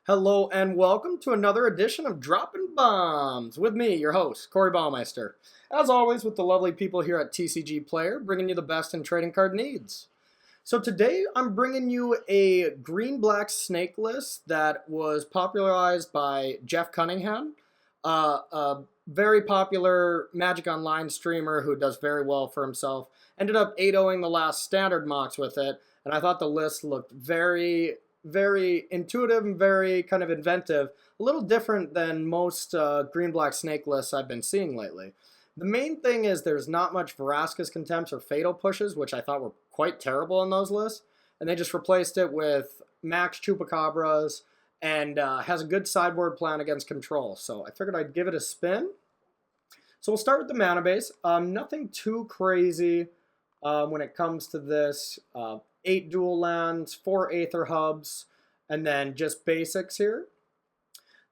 Hello and welcome to another edition of Droppin Bombs with me, your host, Corey Baumeister. As always, with the lovely people here at TCGplayer, bringing you the best in trading card needs. So today I'm bringing you a green-black snake list that was popularized by Jeff Cunningham, a very popular Magic Online streamer who does very well for himself. Ended up 8-0ing the last standard mocks with it, and I thought the list looked very intuitive and very kind of inventive, a little different than most green-black snake lists I've been seeing lately. The main thing is there's not much Vraska's Contempts or Fatal Pushes, which I thought were quite terrible in those lists, and they just replaced it with Max Chupacabras and has a good sideboard plan against control, so I figured I'd give it a spin. So we'll start with the mana base. Nothing too crazy when it comes to this. 8 dual lands, 4 Aether hubs, and then just basics here.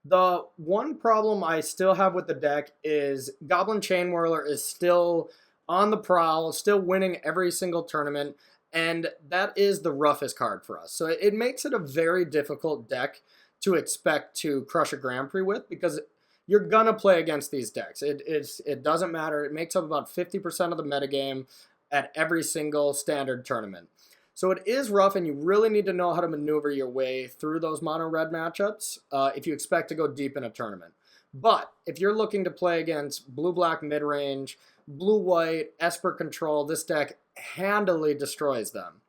The one problem I still have with the deck is Goblin Chainwhirler is still on the prowl, still winning every single tournament, and that is the roughest card for us. So it makes it a very difficult deck to expect to crush a Grand Prix with, because you're gonna play against these decks. It doesn't matter. It makes up about 50% of the metagame at every single standard tournament. So it is rough, and you really need to know how to maneuver your way through those mono-red matchups if you expect to go deep in a tournament. But if you're looking to play against blue-black mid-range, blue-white, Esper control, this deck handily destroys them.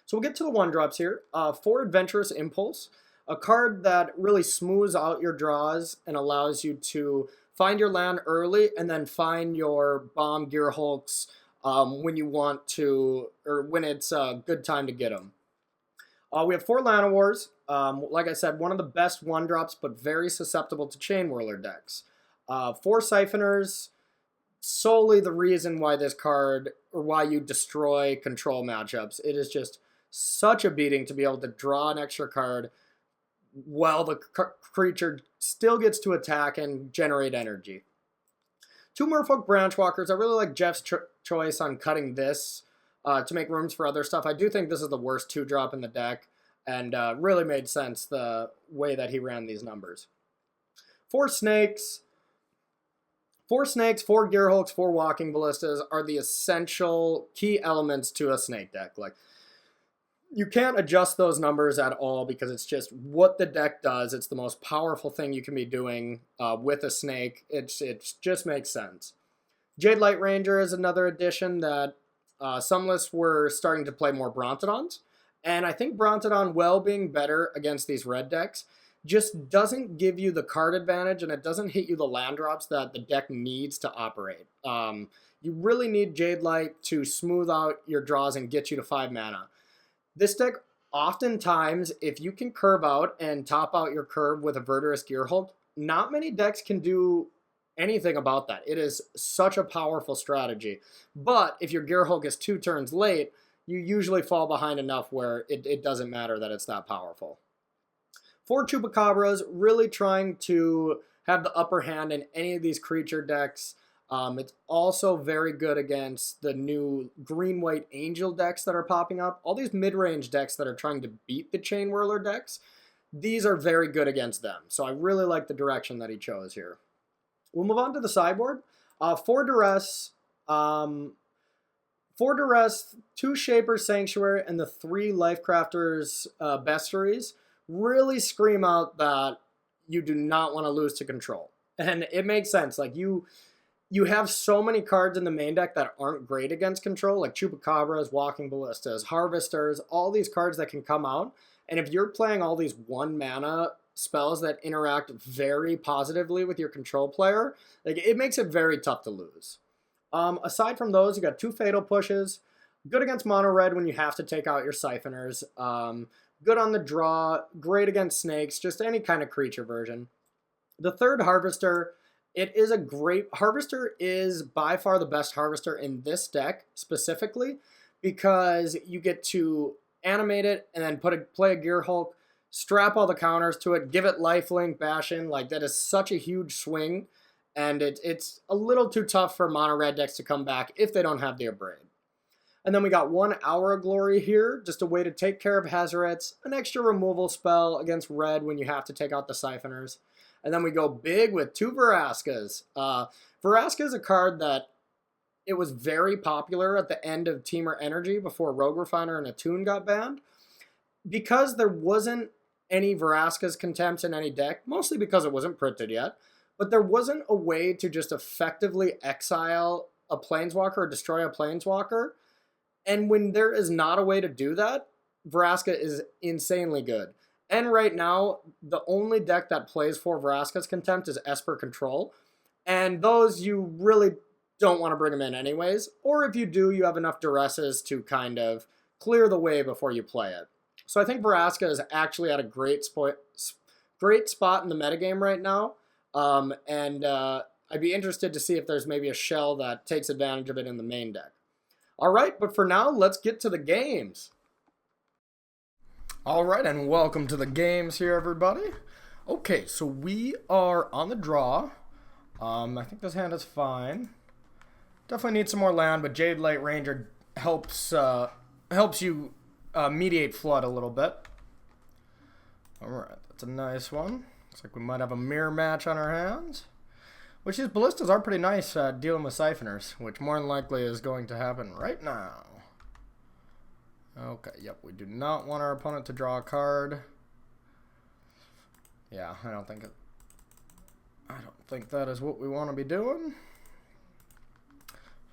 So we'll get to the one-drops here. 4 Adventurous Impulse, a card that really smooths out your draws and allows you to find your land early and then find your bomb Gearhulks when you want to, or when it's a good time to get them. We have 4 Llanowars. Like I said, one of the best one-drops, but very susceptible to Chainwhirler decks. 4 Siphoners, solely the reason why this card, or why you destroy control matchups. It is just such a beating to be able to draw an extra card while the creature still gets to attack and generate energy. 2 Merfolk Branchwalkers. I really like Jeff's choice on cutting this to make rooms for other stuff. I do think this is the worst 2-drop in the deck, and really made sense the way that he ran these numbers. 4 Snakes. 4 Snakes, 4 Gearhulks, 4 Walking Ballistas are the essential key elements to a snake deck. Like, you can't adjust those numbers at all because it's just what the deck does. It's the most powerful thing you can be doing with a snake. It just makes sense. Jadelight Ranger is another addition that some lists were starting to play more Brontodons. And I think Brontodon, well being better against these red decks, just doesn't give you the card advantage, and it doesn't hit you the land drops that the deck needs to operate. You really need Jadelight to smooth out your draws and get you to 5 mana. This deck, oftentimes, if you can curve out and top out your curve with a Verdurous Gearhulk, not many decks can do anything about that. It is such a powerful strategy. But if your Gearhulk is 2 turns late, you usually fall behind enough where it doesn't matter that it's that powerful. 4 Chupacabras, really trying to have the upper hand in any of these creature decks. It's also very good against the new green-white angel decks that are popping up. All these mid-range decks that are trying to beat the Chainwhirler decks, these are very good against them. So I really like the direction that he chose here. We'll move on to the sideboard. 4 Duress, 4 Duress, 2 Shaper Sanctuary, and the 3 Lifecrafters Bestiaries really scream out that you do not want to lose to control. And it makes sense. Like, you have so many cards in the main deck that aren't great against control, like Chupacabras, Walking Ballistas, Harvesters, all these cards that can come out. And if you're playing all these 1-mana spells that interact very positively with your control player, like, it makes it very tough to lose. Aside from those, you got 2 Fatal Pushes. Good against mono red when you have to take out your Siphoners. Good on the draw. Great against snakes. Just any kind of creature version. The 3rd Harvester. It is a great... Harvester is by far the best Harvester in this deck specifically, because you get to animate it and then play a Gearhulk, strap all the counters to it, give it lifelink, bash in. Like, that is such a huge swing, and it's a little too tough for mono red decks to come back if they don't have the Abrade. And then we got 1 Hour of Glory here, just a way to take care of Hazarets, an extra removal spell against red when you have to take out the Siphoners. And then we go big with 2 Veraskas. Veraska is a card that it was very popular at the end of Teamer Energy before Rogue Refiner and Attune got banned. Because there wasn't any Veraskas Contempts in any deck, mostly because it wasn't printed yet, but there wasn't a way to just effectively exile a Planeswalker or destroy a Planeswalker. And when there is not a way to do that, Vraska is insanely good. And right now, the only deck that plays for Vraska's Contempt is Esper Control. And those you really don't want to bring them in anyways. Or if you do, you have enough Duresses to kind of clear the way before you play it. So I think Vraska is actually at a great spot in the metagame right now. I'd be interested to see if there's maybe a shell that takes advantage of it in the main deck. All right, but for now, let's get to the games. All right, and welcome to the games here, everybody. Okay, so we are on the draw. I think this hand is fine. Definitely need some more land, but Jadelight Ranger helps you mediate flood a little bit. All right, that's a nice one. Looks like we might have a mirror match on our hands. Which these Ballistas are pretty nice at dealing with Siphoners, which more than likely is going to happen right now. Okay, yep, we do not want our opponent to draw a card. Yeah, I don't think that is what we want to be doing.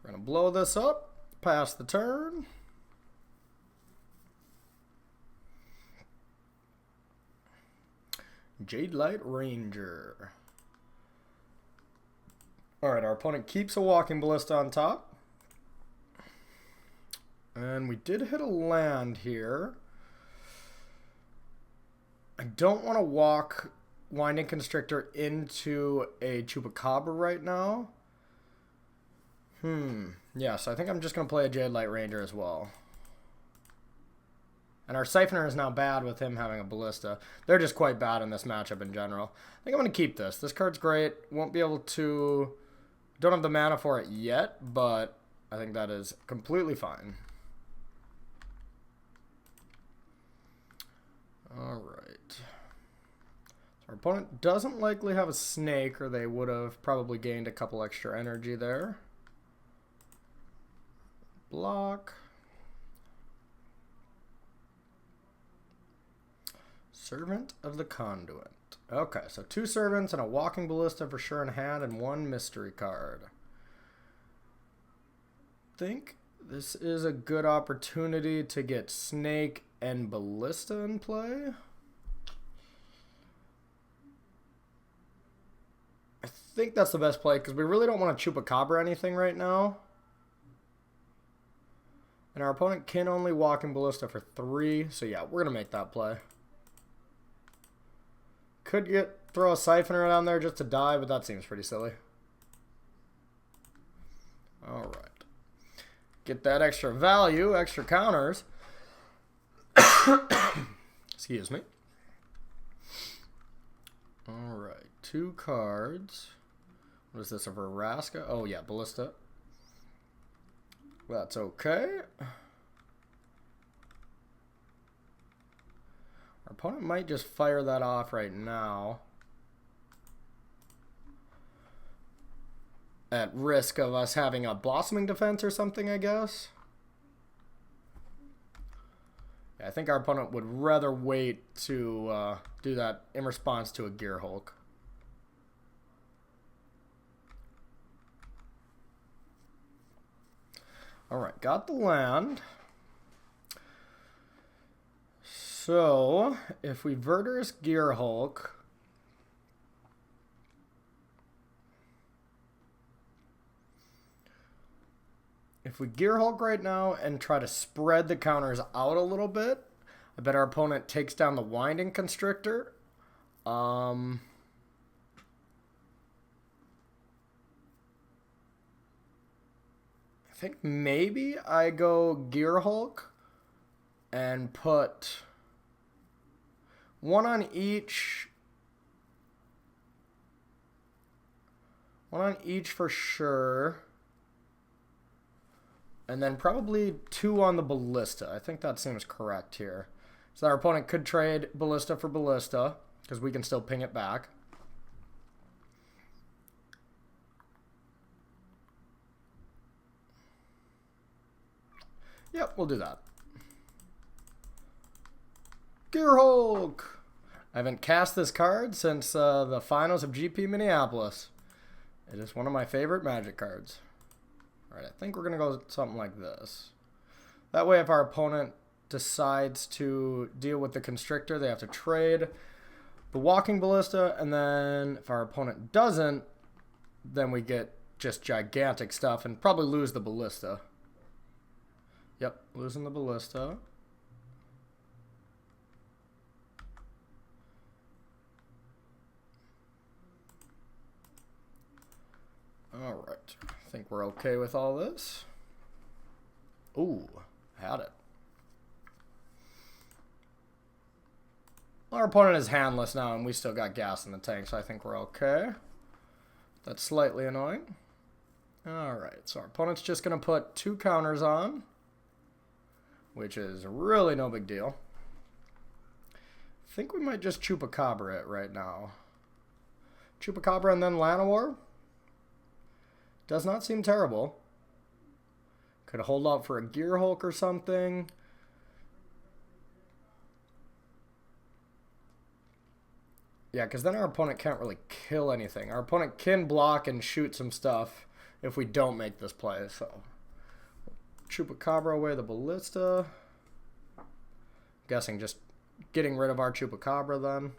We're going to blow this up, pass the turn. Jadelight Ranger. Alright, our opponent keeps a Walking Ballista on top. And we did hit a land here. I don't want to walk Winding Constrictor into a Chupacabra right now. Yeah, so I think I'm just going to play a Jadelight Ranger as well. And our Siphoner is now bad with him having a Ballista. They're just quite bad in this matchup in general. I think I'm going to keep this. This card's great. Won't be able to... Don't have the mana for it yet, but I think that is completely fine. Alright. So our opponent doesn't likely have a snake, or they would have probably gained a couple extra energy there. Block. Servant of the Conduit. Okay, so 2 Servants and a Walking Ballista for sure in hand, and 1 mystery card. I think this is a good opportunity to get Snake and Ballista in play. I think that's the best play, because we really don't want to Chupacabra anything right now. And our opponent can only Walking Ballista for 3, so yeah, we're going to make that play. Could throw a Siphoner down there just to die, but that seems pretty silly. Alright. Get that extra value, extra counters. Excuse me. Alright, 2 cards. What is this, a Vraska? Oh yeah, Ballista. That's okay. Our opponent might just fire that off right now. At risk of us having a Blossoming Defense or something, I guess. Yeah, I think our opponent would rather wait to do that in response to a Gearhulk. Alright, got the land. So, if we Verdurous Gearhulk, if we Gearhulk right now and try to spread the counters out a little bit, I bet our opponent takes down the Winding Constrictor. I think maybe I go Gearhulk and put 1 on each. 1 on each for sure. And then probably 2 on the Ballista. I think that seems correct here. So our opponent could trade Ballista for Ballista, because we can still ping it back. Yep, we'll do that. Gearhulk! I haven't cast this card since the finals of GP Minneapolis. It is one of my favorite Magic cards. Alright, I think we're going to go something like this. That way if our opponent decides to deal with the Constrictor, they have to trade the Walking Ballista, and then if our opponent doesn't, then we get just gigantic stuff and probably lose the Ballista. Yep, losing the Ballista. Alright, I think we're okay with all this. Ooh, had it. Our opponent is handless now, and we still got gas in the tank, so I think we're okay. That's slightly annoying. Alright, so our opponent's just going to put 2 counters on, which is really no big deal. I think we might just Chupacabra it right now. Chupacabra and then Llanowar. Does not seem terrible. Could hold out for a Gearhulk or something. Yeah, because then our opponent can't really kill anything. Our opponent can block and shoot some stuff if we don't make this play. So, Chupacabra away the Ballista. Guessing just getting rid of our Chupacabra then.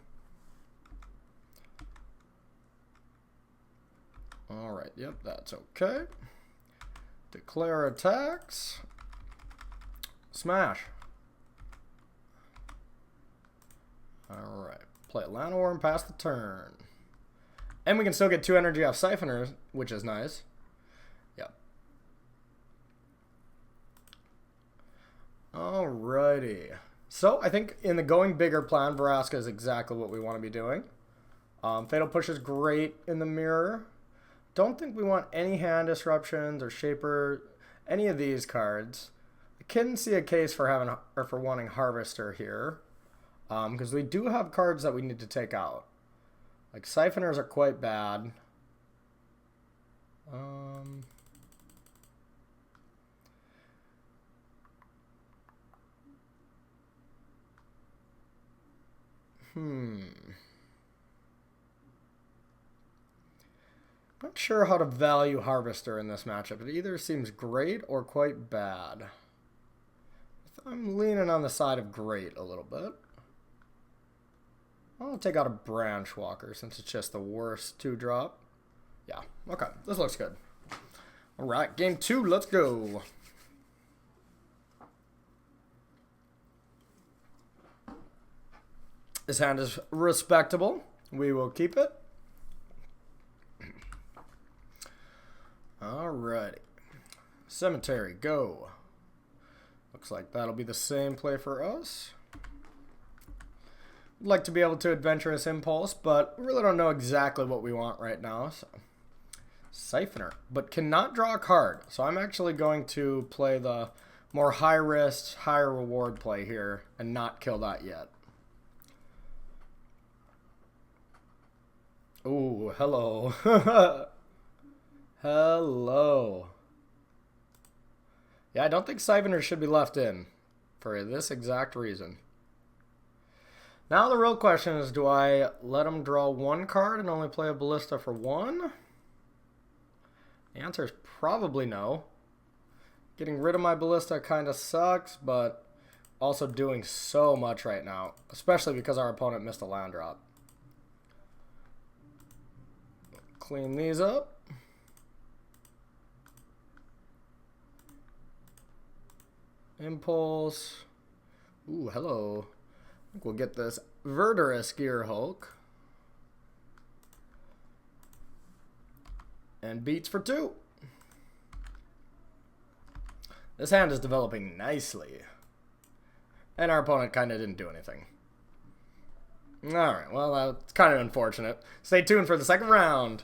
Alright, yep, that's okay. Declare attacks. Smash. Alright, play Llanowar and pass the turn. And we can still get 2 energy off Siphoner, which is nice. Yep. Alrighty. So, I think in the going bigger plan, Vraska is exactly what we want to be doing. Fatal Push is great in the mirror. Don't think we want any hand disruptions or shaper, any of these cards. I can see a case for having or for wanting Harvester here, because we do have cards that we need to take out. Like Siphoners are quite bad. Not sure how to value Harvester in this matchup. It either seems great or quite bad. I'm leaning on the side of great a little bit. I'll take out a Branch Walker since it's just the worst 2-drop. Yeah, okay, this looks good. Alright, game 2, let's go. This hand is respectable. We will keep it. Alrighty. Cemetery, go. Looks like that'll be the same play for us. I'd like to be able to Adventurous Impulse, but we really don't know exactly what we want right now. So, Siphoner, but cannot draw a card. So I'm actually going to play the more high-risk, higher reward play here and not kill that yet. Ooh, hello. Hello. Yeah, I don't think Siphoner should be left in for this exact reason. Now the real question is, do I let him draw 1 card and only play a Ballista for 1? The answer is probably no. Getting rid of my Ballista kind of sucks, but also doing so much right now, especially because our opponent missed a land drop. Clean these up. Impulse. Ooh, hello. I think we'll get this Verdurous Gearhulk. And beats for 2. This hand is developing nicely. And our opponent kind of didn't do anything. Alright, well, that's kind of unfortunate. Stay tuned for the second round.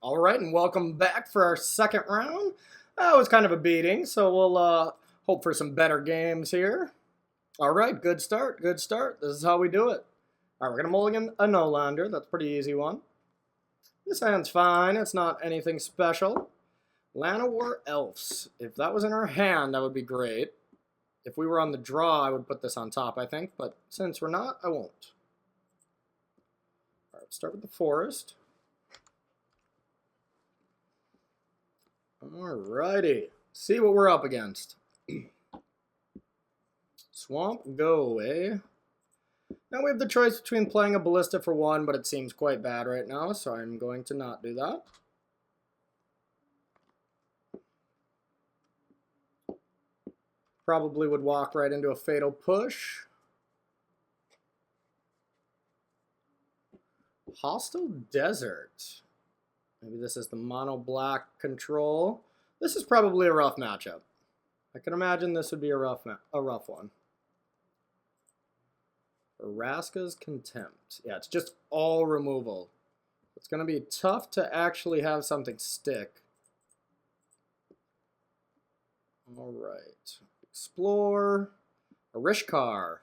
All right, and welcome back for our second round. That was kind of a beating, so we'll hope for some better games here. All right, good start, good start. This is how we do it. All right, we're going to mulligan a no-lander. That's a pretty easy one. This hand's fine. It's not anything special. Llanowar Elves. If that was in our hand, that would be great. If we were on the draw, I would put this on top, I think. But since we're not, I won't. All right, start with the forest. Alrighty. See what we're up against. Swamp, go away. Now we have the choice between playing a Ballista for 1, but it seems quite bad right now, so I'm going to not do that. Probably would walk right into a Fatal Push. Hostile Desert. Maybe this is the mono black control. This is probably a rough matchup. I can imagine this would be a rough one. Vraska's Contempt. Yeah, it's just all removal. It's going to be tough to actually have something stick. All right. Explore. A Rishkar.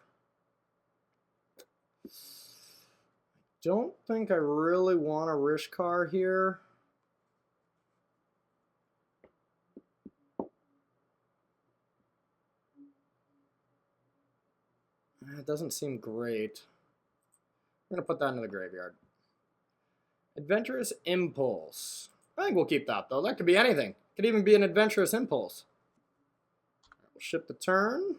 Don't think I really want a Rishkar here. It doesn't seem great. I'm going to put that into the graveyard. Adventurous Impulse. I think we'll keep that, though. That could be anything. Could even be an Adventurous Impulse. We'll ship the turn.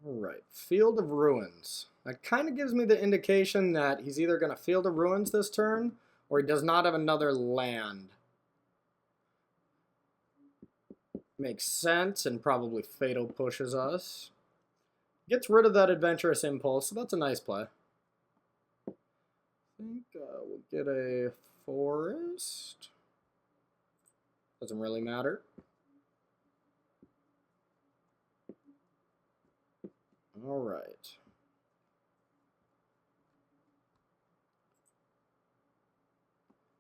Alright, Field of Ruins. That kind of gives me the indication that he's either going to Field of Ruins this turn, or he does not have another land. Makes sense, and probably Fatal Pushes us. Gets rid of that Adventurous Impulse, so that's a nice play. I think we'll get a Forest. Doesn't really matter. All right.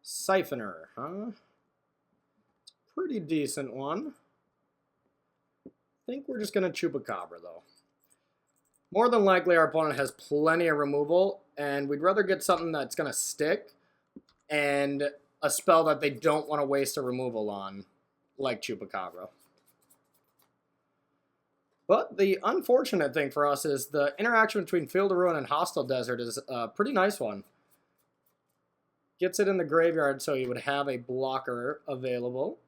Siphoner, huh? Pretty decent one. I think we're just going to Chupacabra, though. More than likely, our opponent has plenty of removal, and we'd rather get something that's going to stick and a spell that they don't want to waste a removal on, like Chupacabra. But the unfortunate thing for us is the interaction between Field of Ruin and Hostile Desert is a pretty nice one. Gets it in the graveyard so you would have a blocker available.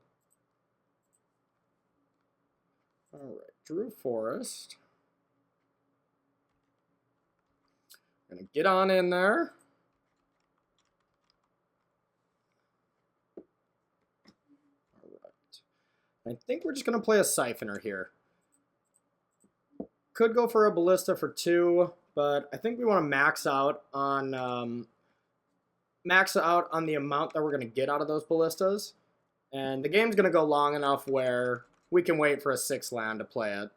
Alright, drew Forest. Gonna get on in there. Alright. I think we're just gonna play a Siphoner here. Could go for a Ballista for 2, but I think we want to max out on the amount that we're going to get out of those Ballistas. And the game's going to go long enough where we can wait for a 6 land to play it.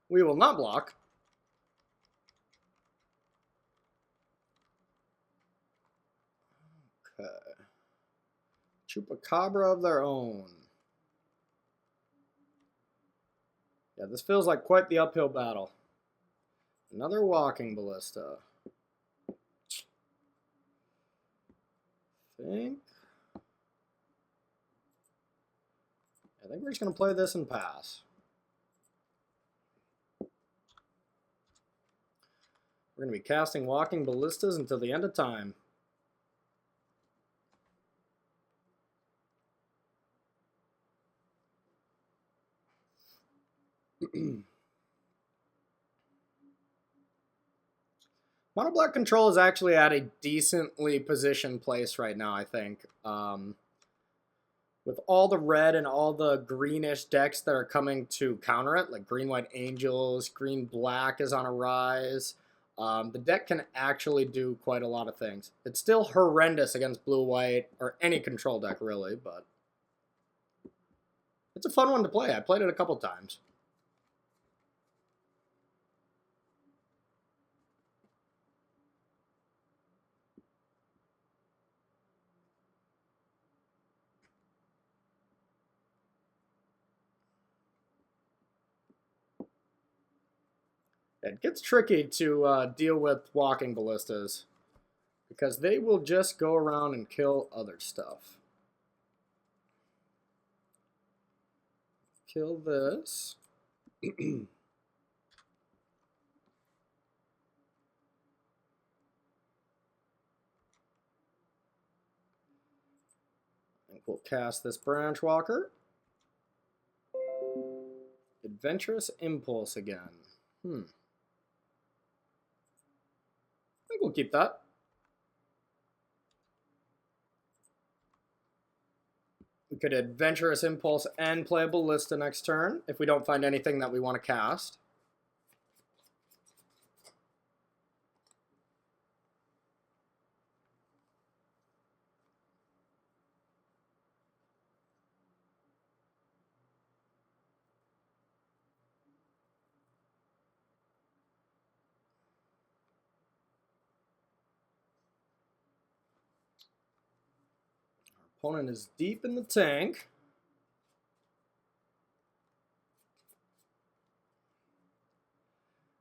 We will not block. Okay. Chupacabra of their own. Yeah, this feels like quite the uphill battle. Another walking Ballista. I think we're just going to play this and pass. We're going to be casting walking Ballistas until the end of time. Mono black control is actually at a decently positioned place right now, I think. With all the red and all the greenish decks that are coming to counter it, like green-white angels, green-black is on a rise. The deck can actually do quite a lot of things. It's still horrendous against blue-white, or any control deck, really, but it's a fun one to play. I played it a couple times. It gets tricky to deal with walking ballistas, because they will just go around and kill other stuff. Kill this. I think we'll cast this Branch Walker. Adventurous Impulse again. I think we'll keep that. We could Adventurous Impulse and play a Ballista next turn if we don't find anything that we want to cast. Opponent is deep in the tank.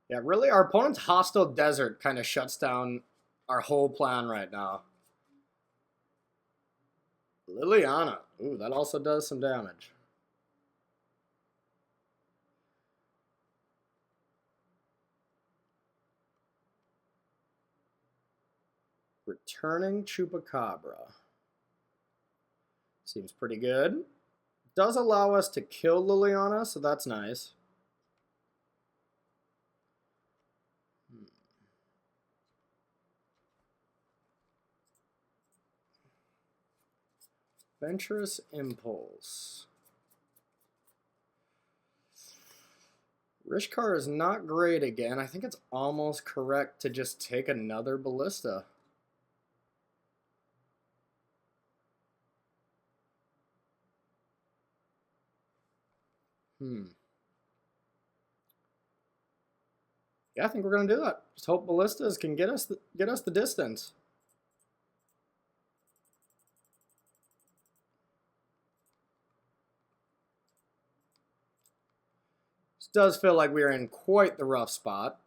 Yeah, really, our opponent's Hostile Desert kind of shuts down our whole plan right now. Liliana. Ooh, that also does some damage. Returning Chupacabra. Seems pretty good. Does allow us to kill Liliana, so that's nice. Adventurous Impulse. Rishkar is not great again. I think it's almost correct to just take another Ballista. Yeah, I think we're gonna do that. Just hope Ballistas can get us the distance. This does feel like we're in quite the rough spot.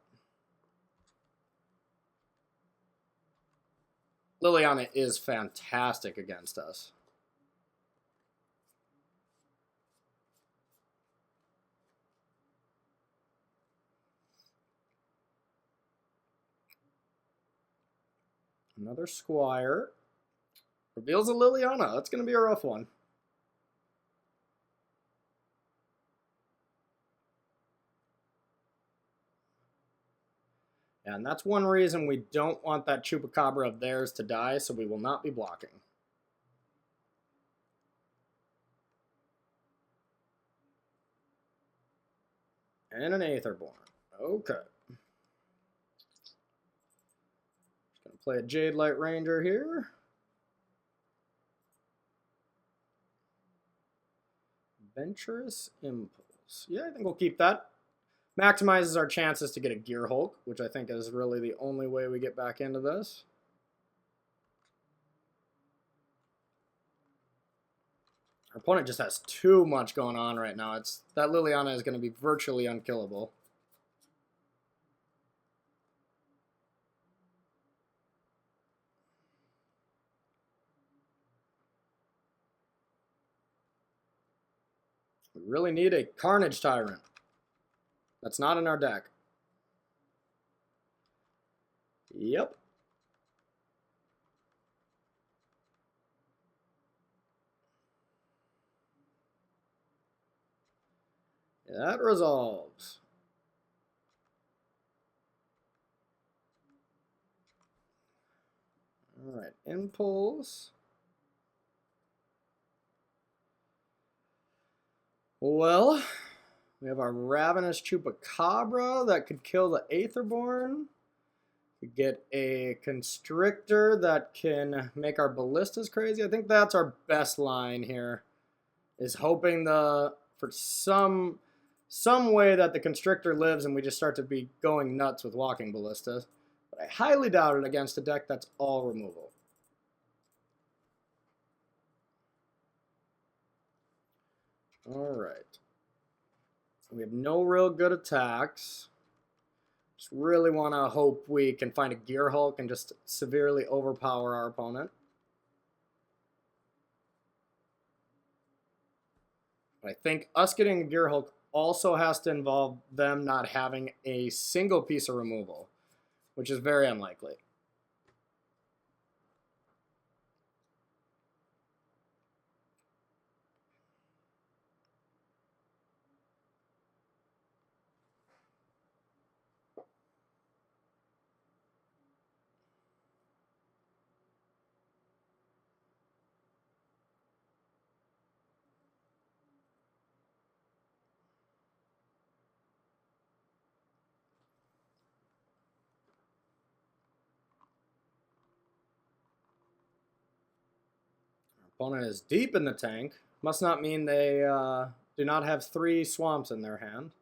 Liliana is fantastic against us. Another Squire. Reveals a Liliana. That's going to be a rough one. And that's one reason we don't want that Chupacabra of theirs to die, so we will not be blocking. And an Aetherborn. Okay. Just going to play a Jadelight Ranger here. Adventurous Impulse. Yeah, I think we'll keep that. Maximizes our chances to get a Gearhulk, which I think is really the only way we get back into this. Our opponent just has too much going on right now. That Liliana is going to be virtually unkillable. We really need a Carnage Tyrant. That's not in our deck. Yep. That resolves. Alright, Impulse. Well, we have our Ravenous Chupacabra that could kill the Aetherborn. We get a Constrictor that can make our Ballistas crazy. I think that's our best line here, is hoping for some way that the Constrictor lives and we just start to be going nuts with Walking Ballistas. But I highly doubt it against a deck that's all removal. Alright. We have no real good attacks. Just really want to hope we can find a Gearhulk and just severely overpower our opponent. But I think us getting a Gearhulk also has to involve them not having a single piece of removal, which is very unlikely. Opponent is deep in the tank. Must not mean they do not have 3 swamps in their hand.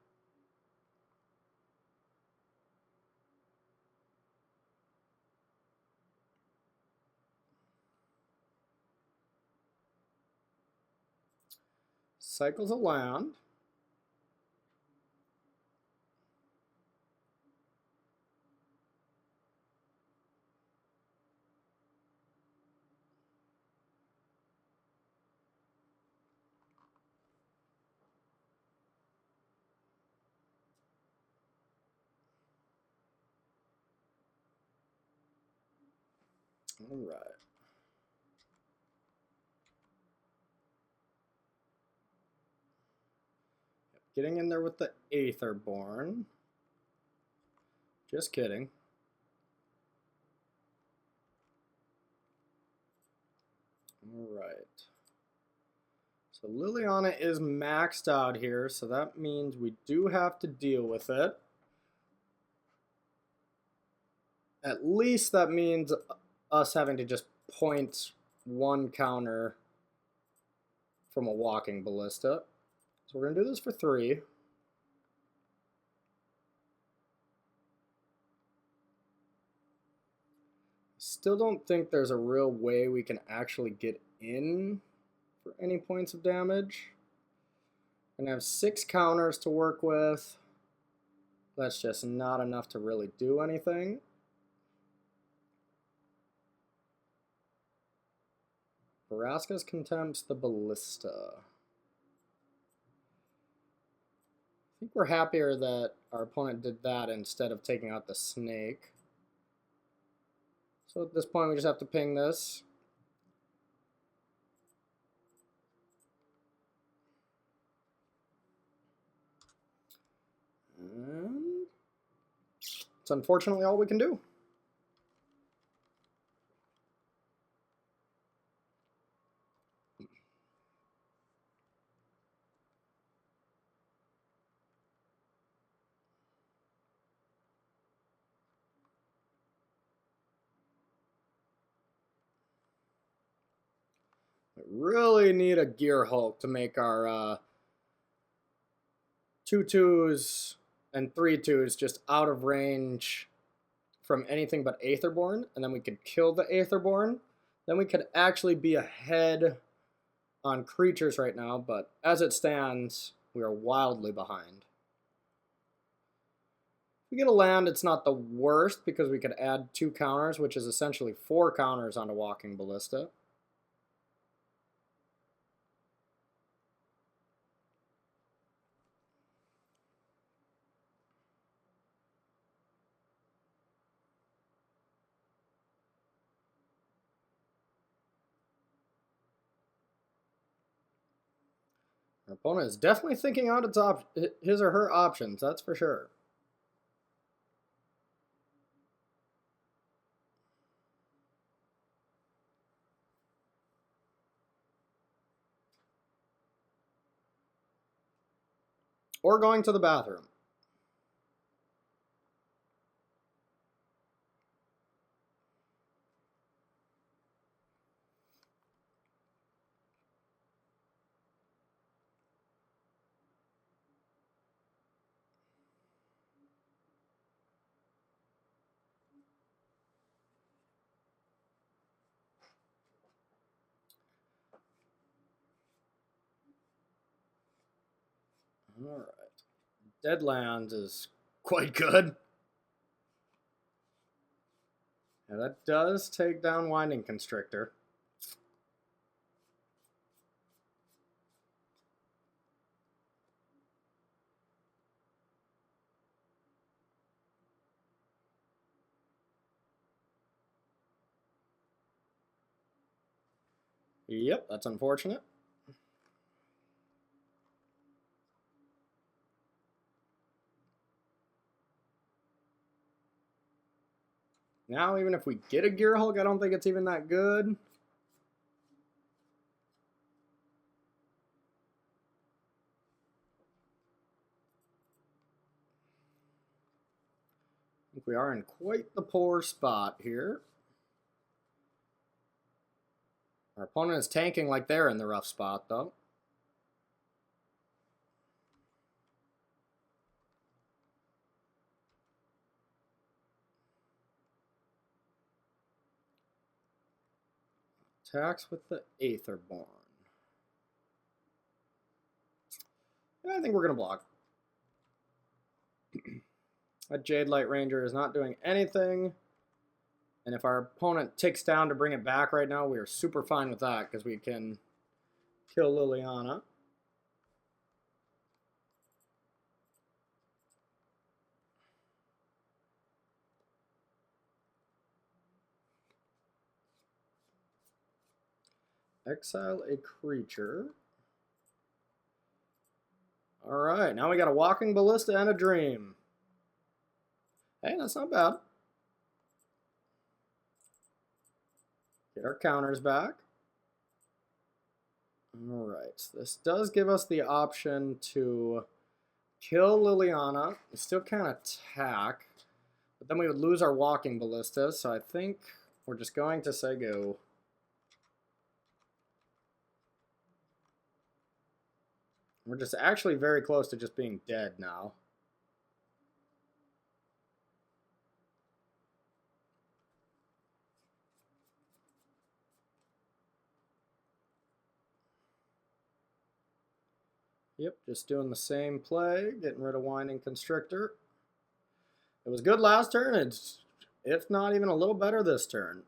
Cycles a land. All right. Getting in there with the Aetherborn. Just kidding. All right. So Liliana is maxed out here, so that means we do have to deal with it. At least that means us having to just point 1 counter from a Walking Ballista. So we're going to do this for 3. Still don't think there's a real way we can actually get in for any points of damage. And I have 6 counters to work with. That's just not enough to really do anything. Baraska's contempts the Ballista. I think we're happier that our opponent did that instead of taking out the snake. So at this point we just have to ping this. And it's unfortunately all we can do. We really need a Gearhulk to make our 2/2s and 3/2s just out of range from anything but Aetherborn, and then we could kill the Aetherborn. Then we could actually be ahead on creatures right now, but as it stands, we are wildly behind. If we get a land, it's not the worst because we could add 2 counters, which is essentially 4 counters onto Walking Ballista. Our opponent is definitely thinking out his or her options, that's for sure. or going to the bathroom. All right. Deadlands is quite good. Yeah, that does take down Winding Constrictor. Yep, that's unfortunate. Now, even if we get a Gearhulk, I don't think it's even that good. I think we are in quite the poor spot here. Our opponent is tanking like they're in the rough spot, though. Attacks with the Aetherborn. Yeah, I think we're going to block. That Jadelight Ranger is not doing anything. And if our opponent ticks down to bring it back right now, we are super fine with that because we can kill Liliana. Exile a creature. Alright, now we got a Walking Ballista and a Dream. Hey, that's not bad. Get our counters back. Alright, this does give us the option to kill Liliana. We still can't attack, but then we would lose our Walking Ballista, so I think we're just going to say go. We're just actually very close to just being dead now. Yep, just doing the same play, getting rid of Winding Constrictor. It was good last turn, it's if not even a little better this turn.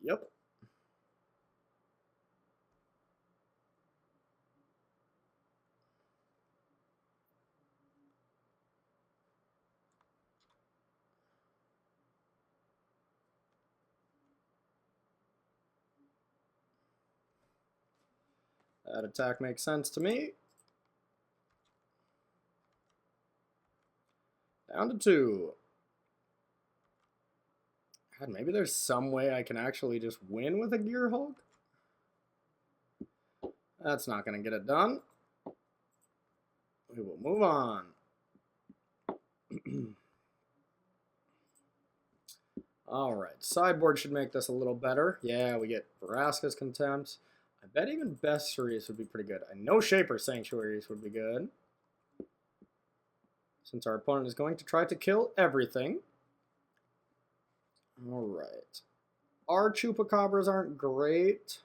Yep. That attack makes sense to me. Down to 2. God, maybe there's some way I can actually just win with a Gearhulk? That's not going to get it done. We will move on. Alright, sideboard should make this a little better. Yeah, we get Vraska's Contempt. I bet even Bestiaries would be pretty good. I know Shaper Sanctuaries would be good, since our opponent is going to try to kill everything. Alright. Our Chupacabras aren't great.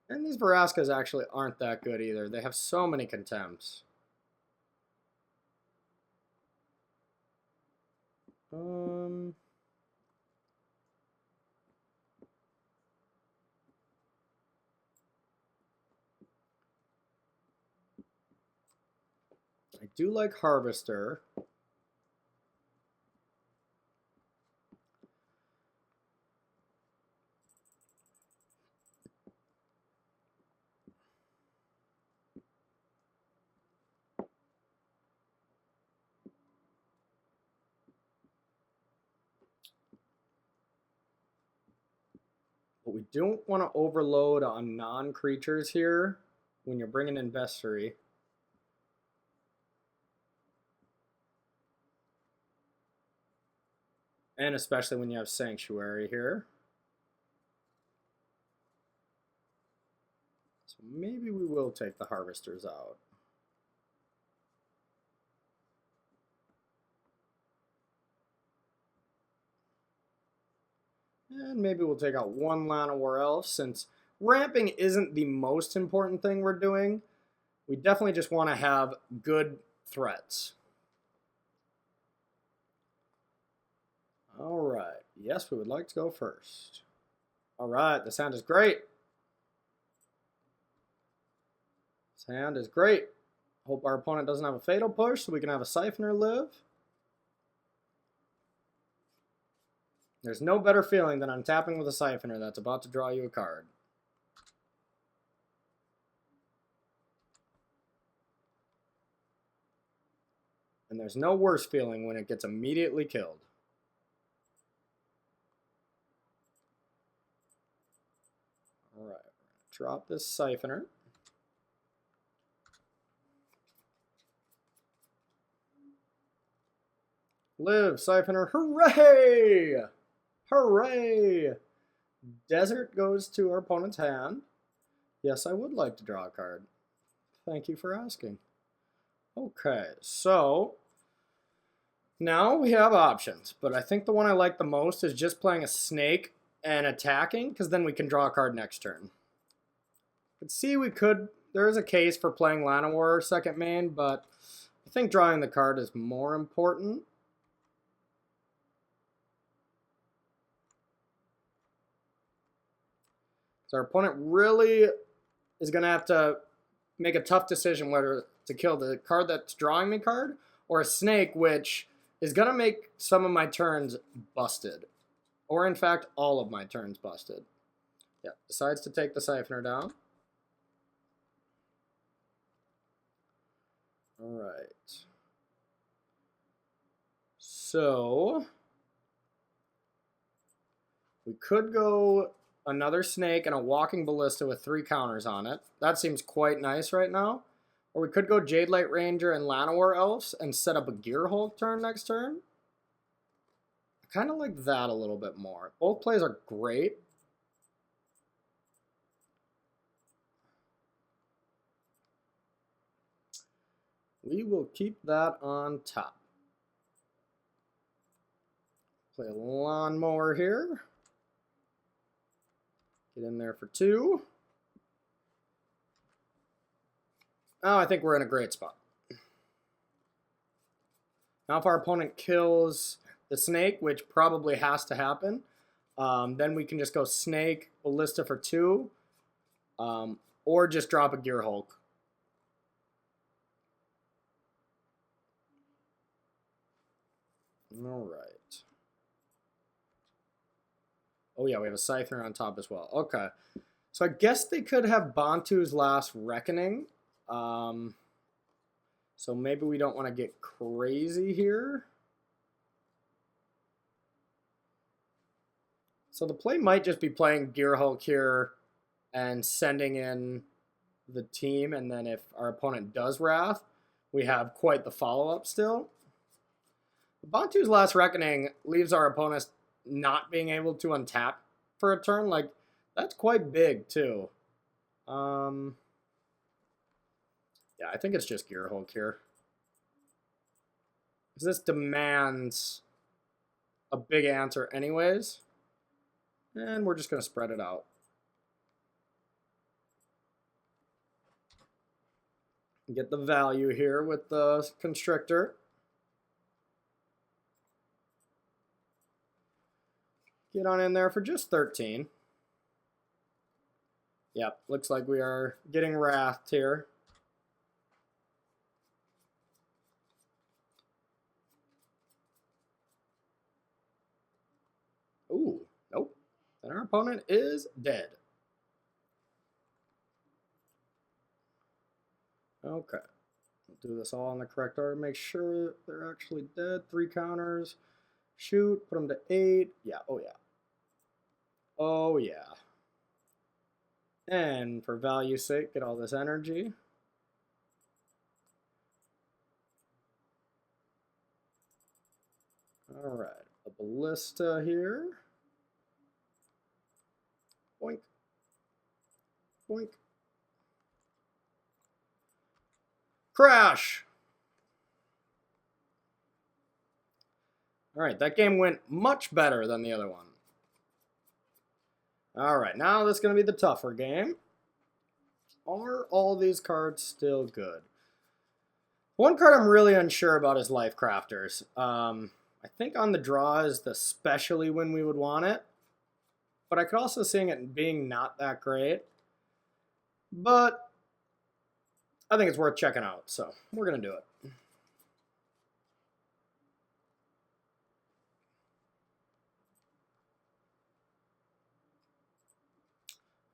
And these Vraskas actually aren't that good either. They have so many Contempts. I do like Harvester. But we don't want to overload on non-creatures here when you're bringing in Bestiary. And especially when you have Sanctuary here. So maybe we will take the Harvesters out. And maybe we'll take out one Llanowar Elf, since ramping isn't the most important thing we're doing. We definitely just want to have good threats. All right. Yes, we would like to go first. All right. This hand is great. This hand is great. Hope our opponent doesn't have a Fatal Push so we can have a Siphoner live. There's no better feeling than untapping with a Siphoner that's about to draw you a card. And there's no worse feeling when it gets immediately killed. Alright, drop this Siphoner. Live, Siphoner, hooray! Hooray! Desert goes to our opponent's hand. Yes, I would like to draw a card. Thank you for asking. Okay, so now we have options, but I think the one I like the most is just playing a snake and attacking, because then we can draw a card next turn. Let's see, there is a case for playing Llanowar second main, but I think drawing the card is more important. So our opponent really is going to have to make a tough decision whether to kill the card that's drawing me card or a snake, which is going to make some of my turns busted. Or in fact, all of my turns busted. Yeah, decides to take the Siphoner down. Alright. So we could go another snake and a walking Ballista with 3 counters on it. That seems quite nice right now. Or we could go Jadelight Ranger and Llanowar Elves and set up a Gearhulk turn next turn. I kind of like that a little bit more. Both plays are great. We will keep that on top. Play a Lawnmower here. Get in there for 2. Oh, I think we're in a great spot. Now if our opponent kills the snake, which probably has to happen, then we can just go snake, Ballista for 2, or just drop a Gearhulk. All right. Oh yeah, we have a Siphoner on top as well. Okay. So I guess they could have Bantu's Last Reckoning. So maybe we don't want to get crazy here. So the play might just be playing Gearhulk here and sending in the team, and then if our opponent does Wrath, we have quite the follow-up still. Bantu's Last Reckoning leaves our opponent not being able to untap for a turn. Like, that's quite big, too. Yeah, I think it's just Gearhulk here. Because this demands a big answer anyways. And we're just going to spread it out. Get the value here with the Constrictor. Get on in there for just 13. Yep, looks like we are getting wrathed here. Ooh, nope. And our opponent is dead. Okay. We'll do this all in the correct order. Make sure they're actually dead. 3 counters. Shoot. Put them to 8. Yeah. Oh, yeah. Oh, yeah. And for value's sake, get all this energy. Alright, a Ballista here. Boink. Boink. Crash! Alright, that game went much better than the other one. Alright, now this is going to be the tougher game. Are all these cards still good? One card I'm really unsure about is Life Crafters. I think on the draw is the specially when we would want it. But I could also see it being not that great. But I think it's worth checking out, so we're going to do it.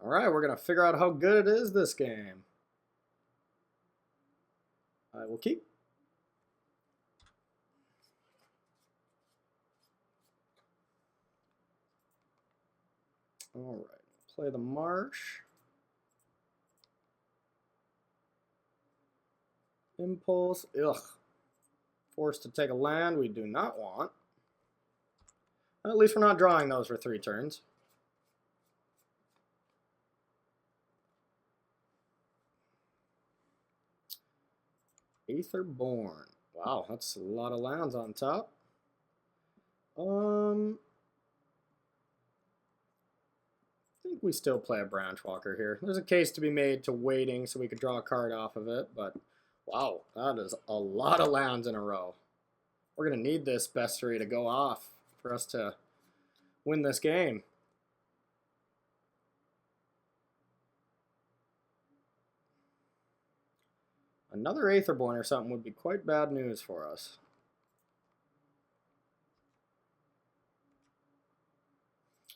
Alright, we're going to figure out how good it is this game. I will keep. Alright, play the Marsh. Impulse, ugh. Forced to take a land we do not want. At least we're not drawing those for 3 turns. Aetherborn. Wow, that's a lot of lands on top. I think we still play a Branchwalker here. There's a case to be made to waiting so we could draw a card off of it, but wow, that is a lot of lands in a row. We're going to need this bestiary to go off for us to win this game. Another Aetherborn or something would be quite bad news for us.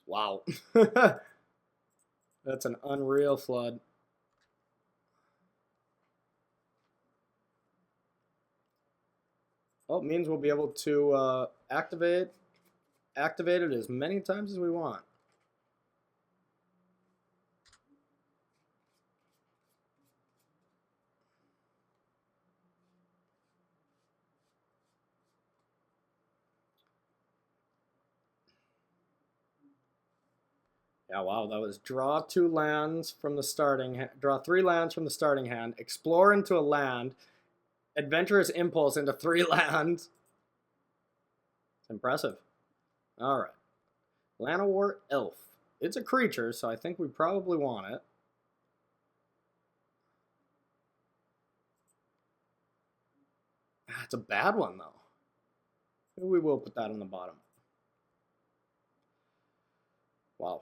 Wow. That's an unreal flood. Oh, it means we'll be able to activate it as many times as we want. Yeah, wow, that was draw 2 lands from the starting draw 3 lands from the starting hand, explore into a land, adventurous impulse into 3 lands. It's impressive. All right. Llanowar Elf. It's a creature, so I think we probably want it. It's a bad one, though. Maybe we will put that on the bottom. Wow.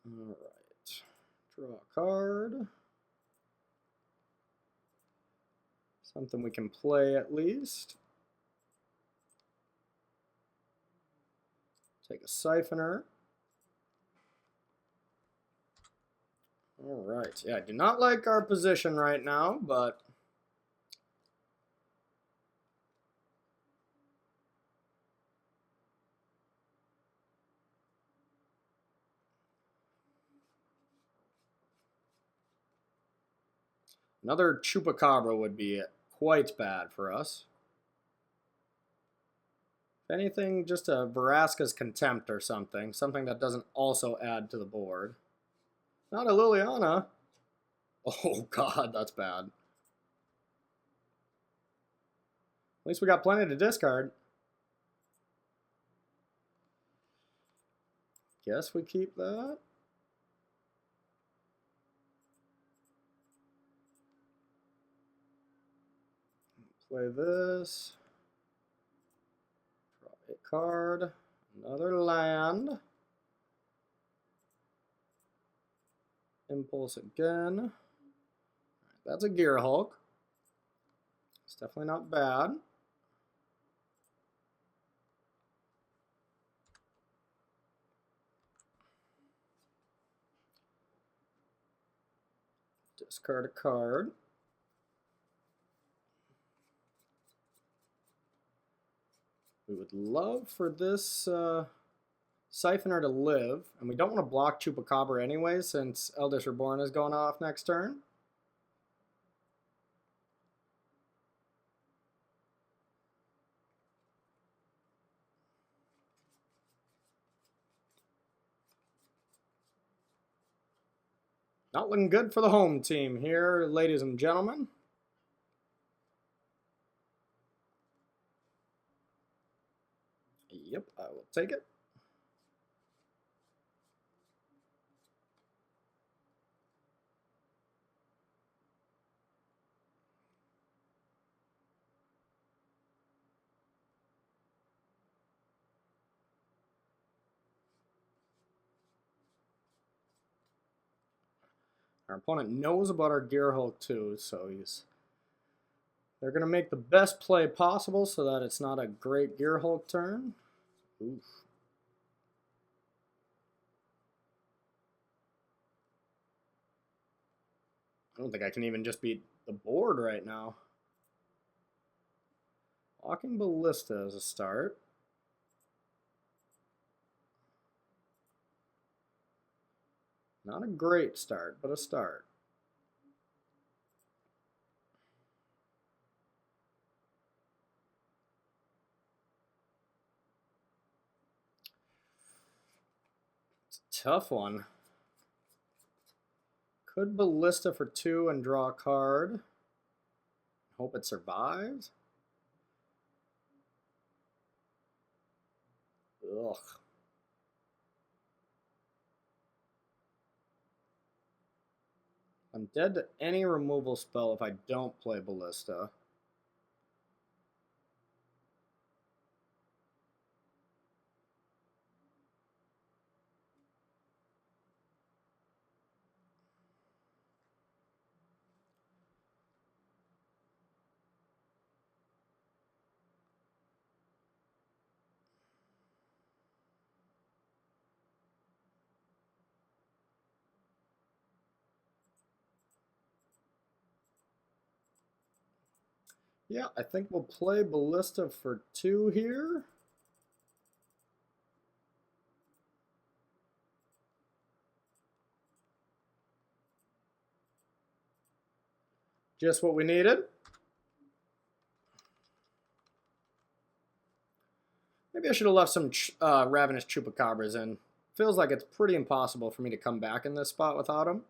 All right. Draw a card. Something we can play at least. Take a Siphoner. All right. Yeah, I do not like our position right now, but another Chupacabra would be quite bad for us. If anything, just a Vraska's Contempt or something. Something that doesn't also add to the board. Not a Liliana. Oh god, that's bad. At least we got plenty to discard. Guess we keep that. Play this. Draw a card. Another land. Impulse again. That's a Gearhulk. It's definitely not bad. Discard a card. We would love for this Siphoner to live, and we don't want to block Chupacabra anyway since Eldest Reborn is going off next turn. Not looking good for the home team here, ladies and gentlemen. Yep, I will take it. Our opponent knows about our Gearhulk too, so they're going to make the best play possible so that it's not a great Gearhulk turn. Oof. I don't think I can even just beat the board right now. Walking Ballista as a start. Not a great start, but a start. It's a tough one. Could Ballista for 2 and draw a card. Hope it survives. Ugh. I'm dead to any removal spell if I don't play Ballista. Yeah, I think we'll play Ballista for 2 here. Just what we needed. Maybe I should have left some Ravenous Chupacabras in. Feels like it's pretty impossible for me to come back in this spot without them.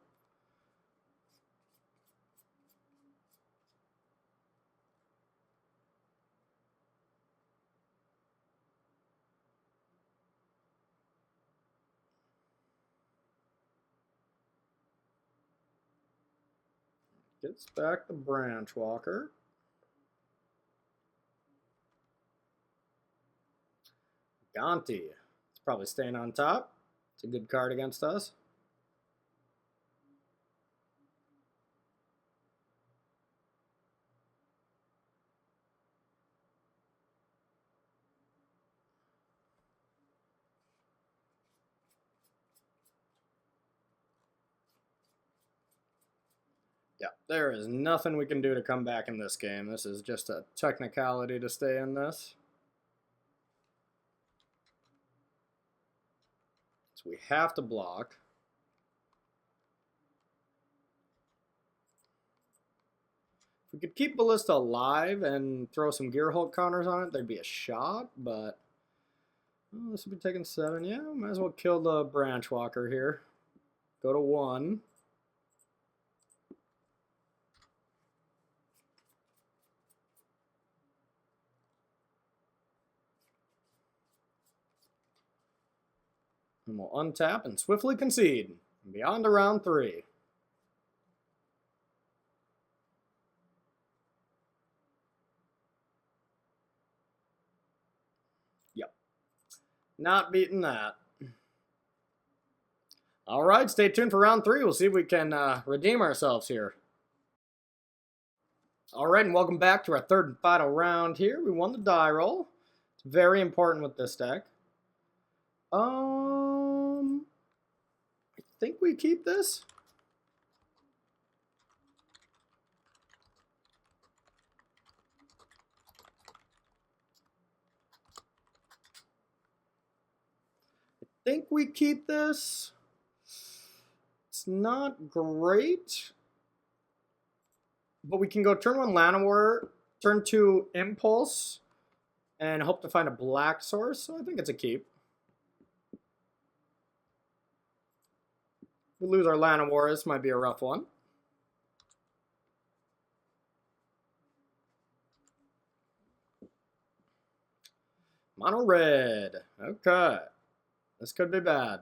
Gets back the Branch Walker. Gonti. It's probably staying on top. It's a good card against us. Yeah, there is nothing we can do to come back in this game. This is just a technicality to stay in this. So we have to block. If we could keep Ballista alive and throw some Gearhulk counters on it, there'd be a shot, but oh, this would be taking 7. Yeah, might as well kill the Branch Walker here. Go to 1. And we'll untap and swiftly concede. And be on to round 3. Yep. Not beating that. All right, stay tuned for round 3. We'll see if we can redeem ourselves here. All right, and welcome back to our third and final round here. We won the die roll. It's very important with this deck. I think we keep this. I think we keep this. It's not great. But we can go turn 1 Llanowar, turn 2 Impulse, and hope to find a black source. So I think it's a keep. We lose our Llanowar. This might be a rough one. Mono red. Okay. This could be bad.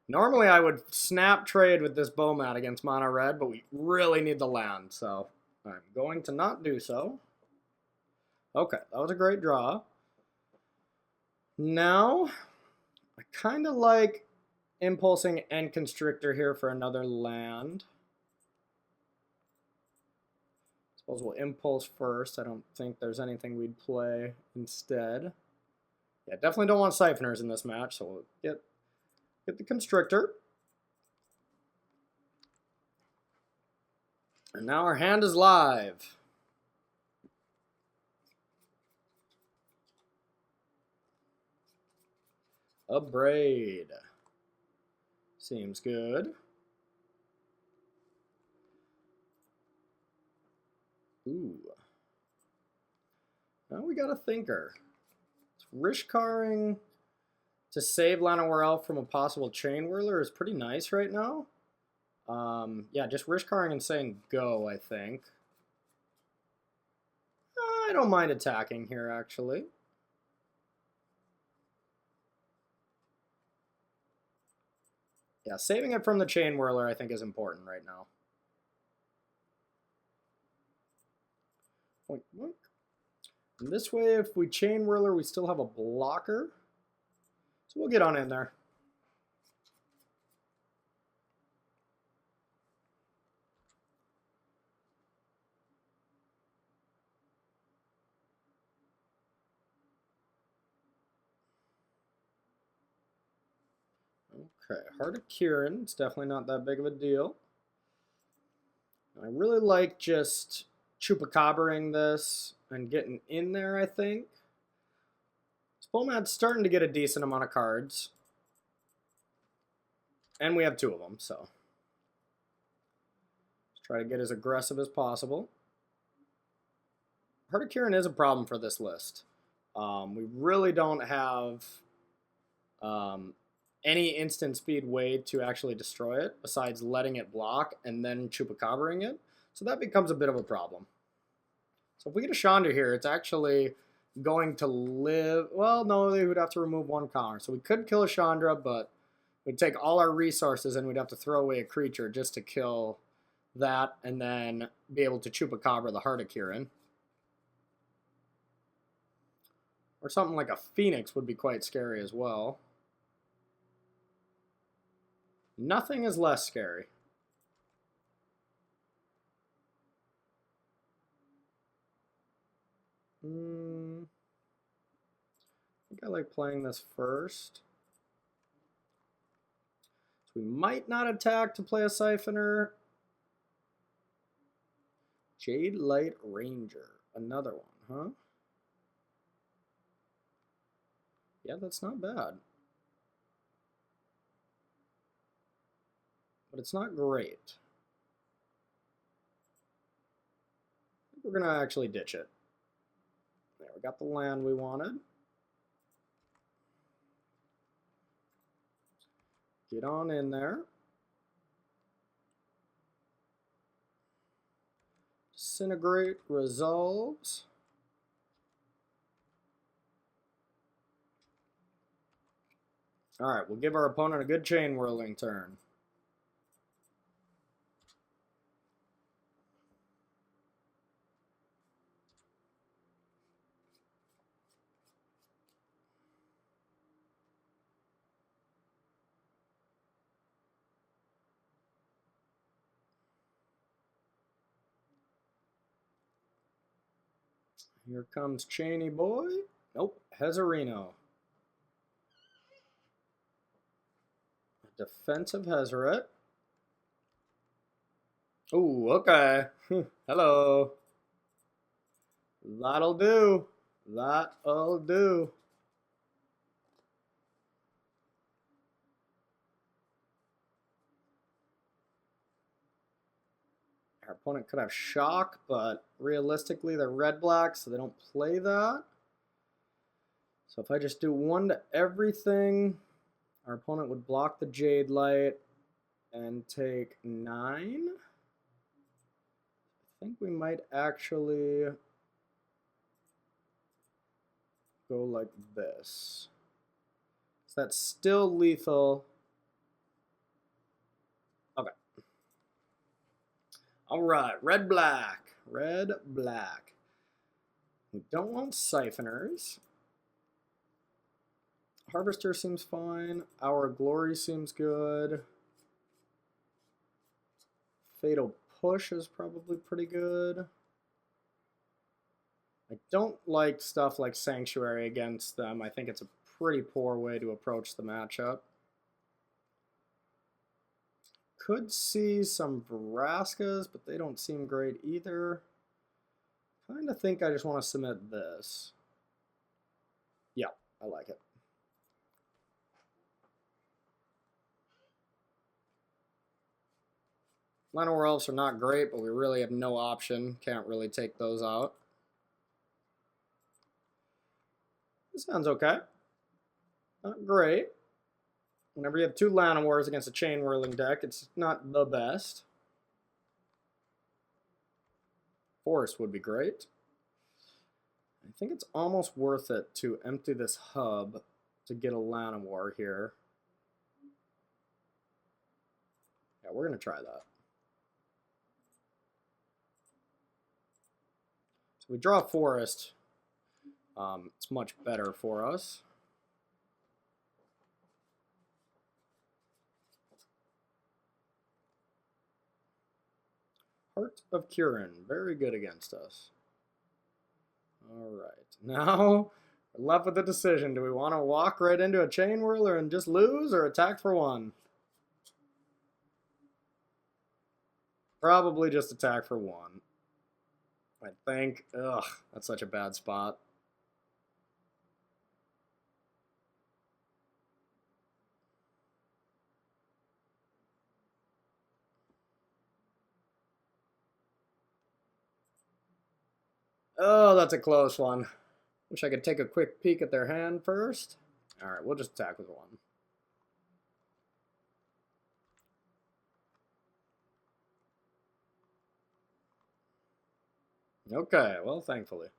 Normally I would snap trade with this Bomat against mono red, but we really need the land, so I'm going to not do so. Okay, that was a great draw. Now, I kind of like impulsing End Constrictor here for another land. Suppose we'll impulse first. I don't think there's anything we'd play instead. Yeah, definitely don't want Siphoners in this match, so we'll get the Constrictor. And now our hand is live. A Braid. Seems good. Ooh. Now we got a Thinker. Rishkaring to save Llanowar Elf from a possible Chain Whirler is pretty nice right now. Yeah, just Rishkaring and saying go, I think. I don't mind attacking here, actually. Yeah, saving it from the Chain Whirler, I think, is important right now. Boink, boink. And this way, if we Chain Whirler, we still have a blocker. So we'll get on in there. Okay, Heart of Kirin. It's definitely not that big of a deal. I really like just Chupacabra-ing this and getting in there, I think. Spomat's starting to get a decent amount of cards. And we have 2 of them, so. Let's try to get as aggressive as possible. Heart of Kirin is a problem for this list. We really don't have any instant speed way to actually destroy it besides letting it block and then Chupacabra-ing it. So that becomes a bit of a problem. So if we get a Chandra here, it's actually going to live... Well, no, they would have to remove 1 counter. So we could kill a Chandra, but we'd take all our resources and we'd have to throw away a creature just to kill that and then be able to Chupacabra the Heart of Kirin. Or something like a Phoenix would be quite scary as well. Nothing is less scary. I think I like playing this first. So we might not attack to play a Siphoner. Jadelight Ranger. Another one, huh? Yeah, that's not bad. But it's not great. I think we're going to actually ditch it. There, we got the land we wanted. Get on in there. Disintegrate resolves. Alright, we'll give our opponent a good chain whirling turn. Here comes Cheney Boy. Nope, Hezarino. Defensive Hezeret. Ooh, okay. Hello. That'll do. That'll do. opponent could have shock, but realistically they're red-black, so they don't play that. So if I just do 1 to everything, our opponent would block the Jade Light and take 9. I think we might actually go like this. So that's still lethal. Okay. All right, red-black. Red-black. We don't want Siphoners. Harvester seems fine. Our Glory seems good. Fatal Push is probably pretty good. I don't like stuff like Sanctuary against them. I think it's a pretty poor way to approach the matchup. Could see some Veraskas, but they don't seem great either. Kind of think I just want to submit this. Yeah, I like it. Llanowar Elves are not great, but we really have no option. Can't really take those out. This sounds okay. Not great. Whenever you have 2 Llanowars against a Chain Whirling deck, it's not the best. Forest would be great. I think it's almost worth it to empty this hub to get a Llanowar here. Yeah, we're going to try that. So we draw Forest. It's much better for us. Heart of Kirin, very good against us. All right, now we're left with a decision. Do we want to walk right into a Chain Whirler and just lose, or attack for 1? Probably just attack for 1. I think. Ugh, that's such a bad spot. Oh, that's a close one. Wish I could take a quick peek at their hand first. All right, we'll just attack with 1. Okay, well, thankfully.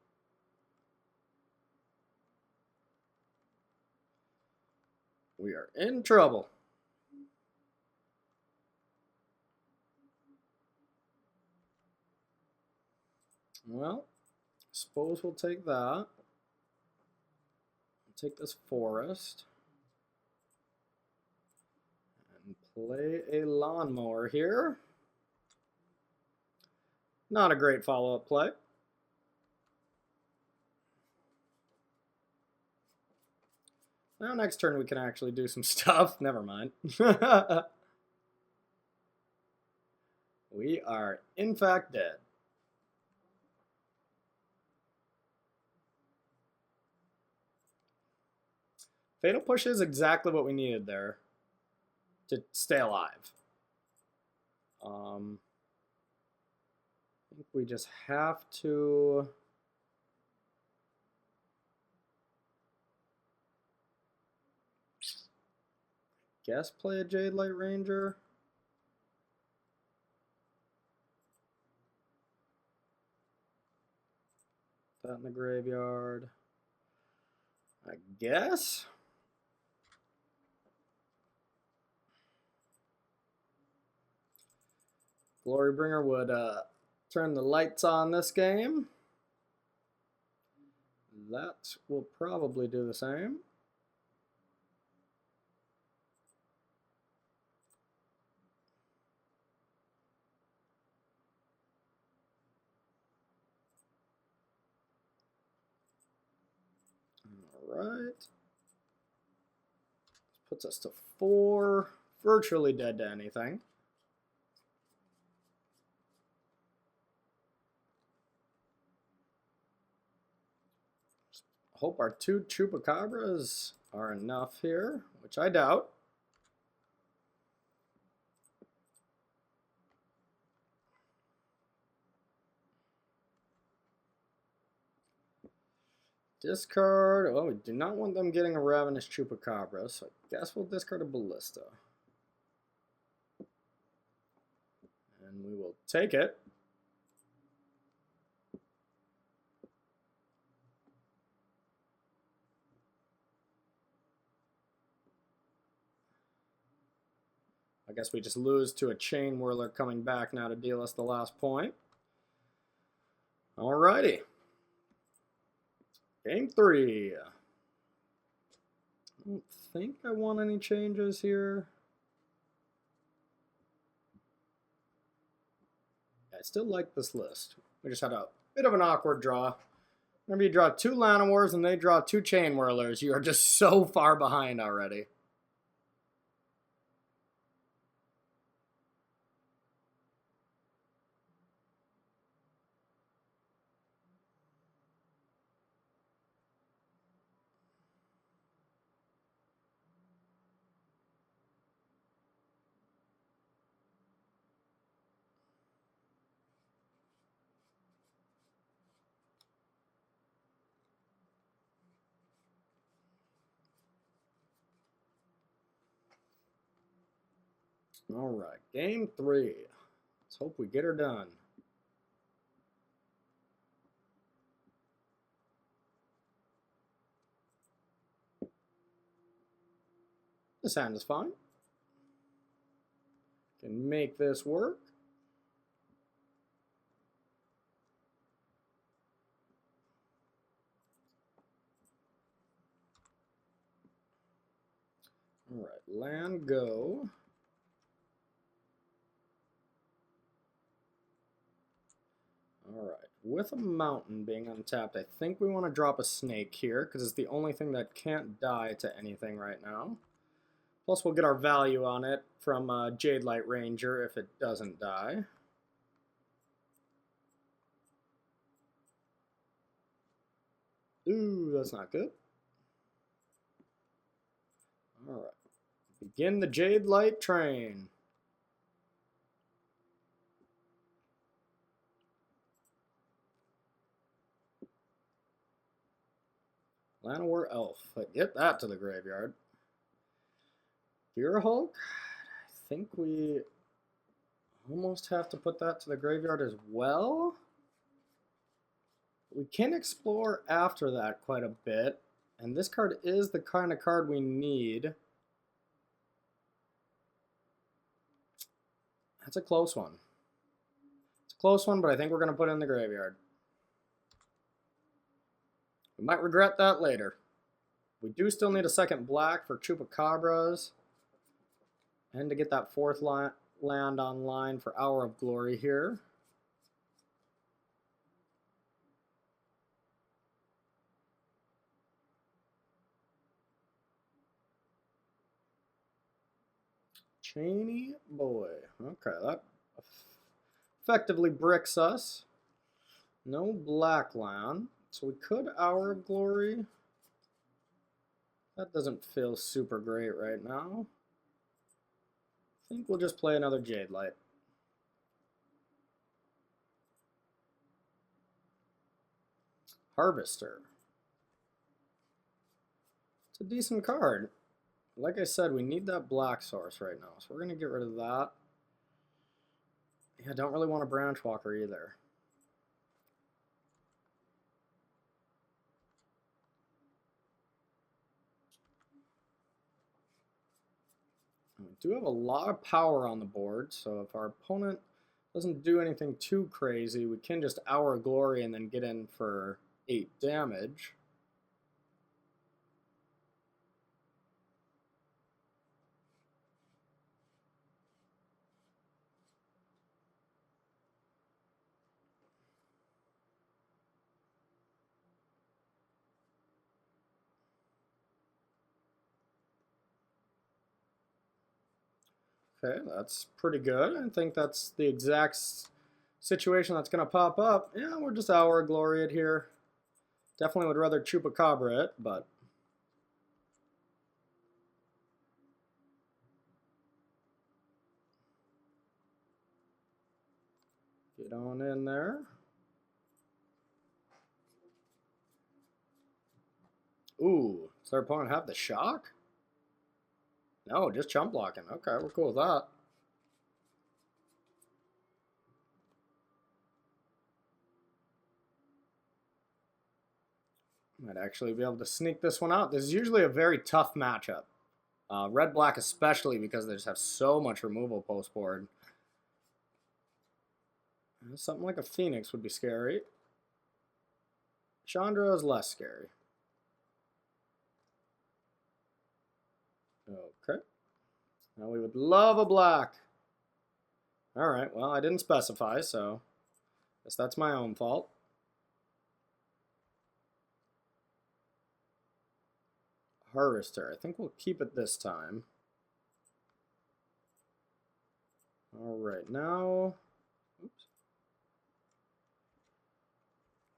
We are in trouble. Well, suppose we'll take that. Take this Forest. And play a Lawnmower here. Not a great follow-up play. Now next turn we can actually do some stuff. Never mind. We are in fact dead. Fatal Push is exactly what we needed there to stay alive. I think we just have to... guess play a Jadelight Ranger. Put that in the graveyard. I guess. Glorybringer would turn the lights on this game. That will probably do the same. Alright. Puts us to 4. Virtually dead to anything. Hope our 2 Chupacabras are enough here, which I doubt. Discard. Oh, we do not want them getting a Ravenous Chupacabra, so I guess we'll discard a Ballista. And we will take it. I guess we just lose to a Chain Whirler coming back now to deal us the last point. Alrighty. Game 3. I don't think I want any changes here. I still like this list. We just had a bit of an awkward draw. Whenever you draw 2 Llanowars and they draw 2 Chain Whirlers, you are just so far behind already. Alright, game 3. Let's hope we get her done. This hand is fine. Can make this work. Alright, land go. Alright, with a mountain being untapped, I think we want to drop a snake here, because it's the only thing that can't die to anything right now. Plus we'll get our value on it from Jadelight Ranger if it doesn't die. Ooh, that's not good. Alright, begin the Jadelight train. Llanowar Elf. Get that to the graveyard. Gearhulk. I think we almost have to put that to the graveyard as well. We can explore after that quite a bit. And this card is the kind of card we need. That's a close one. It's a close one, but I think we're going to put it in the graveyard. We might regret that later. We do still need a second black for Chupacabras. And to get that 4th land online for Hour of Glory here. Chainy boy. Okay, that effectively bricks us. No black land. So we could Hour of Glory. That doesn't feel super great right now. I think we'll just play another Jadelight. Harvester. It's a decent card. Like I said, we need that black source right now, so we're going to get rid of that. Yeah, I don't really want a Branch Walker either. We do have a lot of power on the board, so if our opponent doesn't do anything too crazy, we can just Hour of Glory and then get in for 8 damage. Okay, that's pretty good. I think that's the exact situation that's going to pop up. Yeah, we're just Hour of Glory it here. Definitely would rather Chupacabra it, but... Get on in there. Ooh, does our opponent have the shock? No, just chump blocking. Okay, we're cool with that. Might actually be able to sneak this one out. This is usually a very tough matchup. Red-black especially because they just have so much removal post-board. Something like a Phoenix would be scary. Chandra is less scary. Okay. Now we would love a black. Alright, well, I didn't specify, so I guess that's my own fault. Harvester. I think we'll keep it this time. Alright, now... Oops.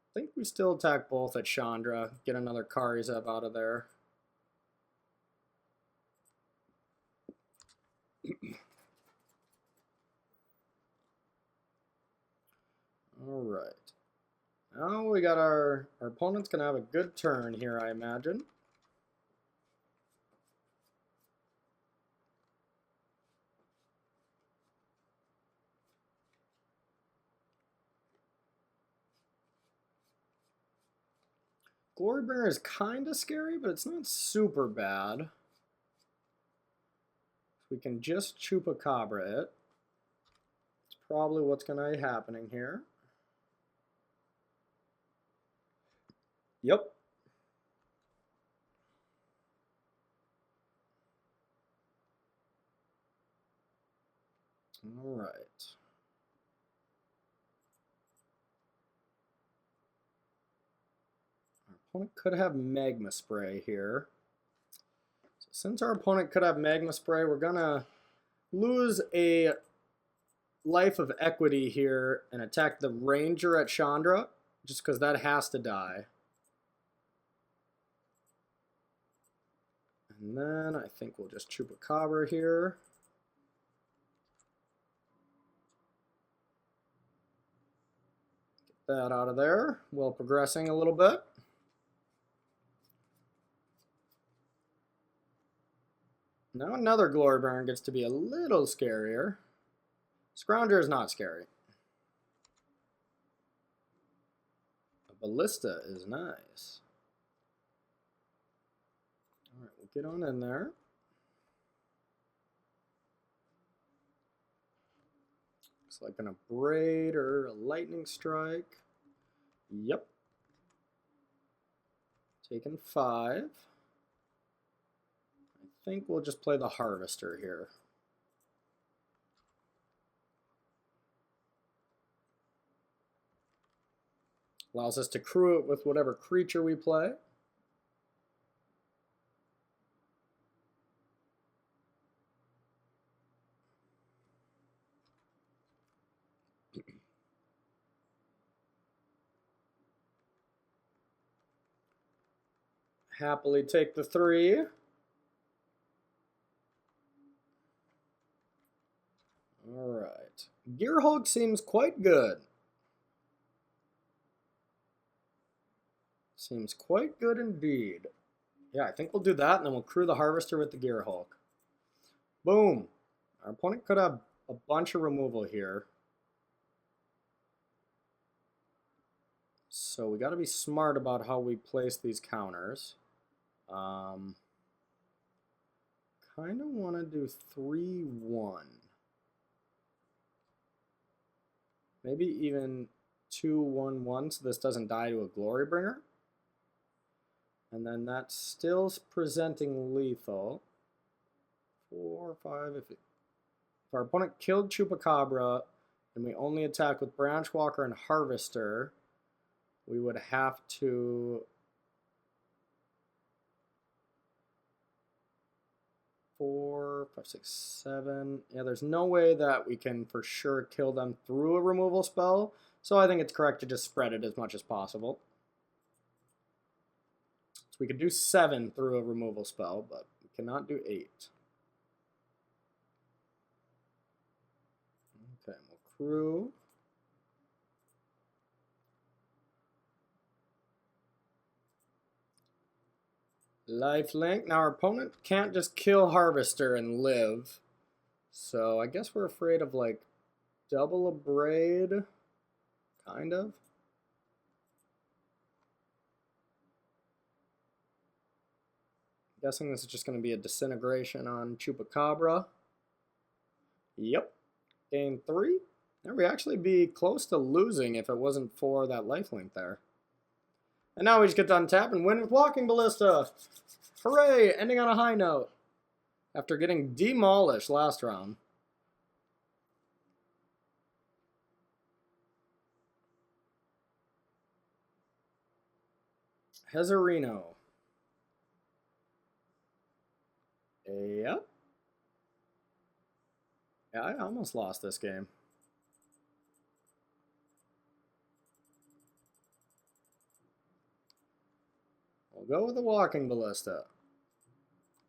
I think we still attack both at Chandra. Get another Karizeb out of there. Alright. Now we got our opponent's going to have a good turn here, I imagine. Glorybringer is kind of scary, but it's not super bad. We can just Chupacabra it. It's probably what's going to be happening here. Yep. All right. Our opponent could have Magma Spray here. So since our opponent could have Magma Spray, we're going to lose a life of equity here and attack the Ranger at Chandra, just because that has to die. And then I think we'll just Chupacabra here. Get that out of there while progressing a little bit. Now another Glorybringer gets to be a little scarier. Scrounger is not scary. A Ballista is nice. Alright, we'll get on in there. Looks like an Abrade or a Lightning Strike. Yep. Taking 5. I think we'll just play the Harvester here. Allows us to crew it with whatever creature we play. Happily take the 3. Alright. Gearhulk seems quite good. Seems quite good indeed. Yeah, I think we'll do that, and then we'll crew the Harvester with the Gearhulk. Boom. Our opponent could have a bunch of removal here. So we got to be smart about how we place these counters. Kind of want to do 3-1. Maybe even 2-1-1 so this doesn't die to a Glorybringer. And then that's still presenting lethal. 4 or 5. If our opponent killed Chupacabra and we only attack with Branchwalker and Harvester, we would have to 4, 5, 6, 7. Yeah, there's no way that we can for sure kill them through a removal spell. So I think it's correct to just spread it as much as possible. So we could do 7 through a removal spell, but we cannot do 8. Okay, we'll crew. Lifelink. Now our opponent can't just kill Harvester and live. So I guess we're afraid of like double Abrade, kind of. I'm guessing this is just going to be a disintegration on Chupacabra. Yep. Gain 3. Now we actually be close to losing if it wasn't for that lifelink there. And now we just get to untap and win with Walking Ballista. Hooray! Ending on a high note. After getting demolished last round. Hezarino. Yep. Yeah, I almost lost this game. We'll go with the Walking Ballista.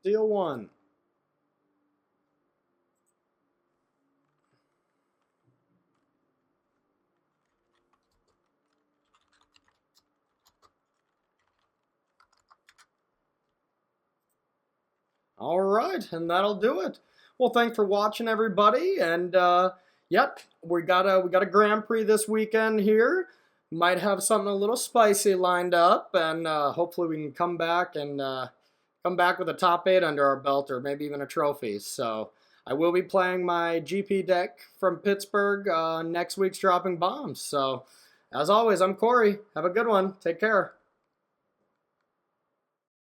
Deal 1. All right, and that'll do it. Well, thanks for watching, everybody. And yep, we got a Grand Prix this weekend here. Might have something a little spicy lined up, and hopefully we can come back and come back with a top 8 under our belt, or maybe even a trophy. So I will be playing my GP deck from Pittsburgh next week's Dropping Bombs. So as always, I'm Corey. Have a good one. Take care.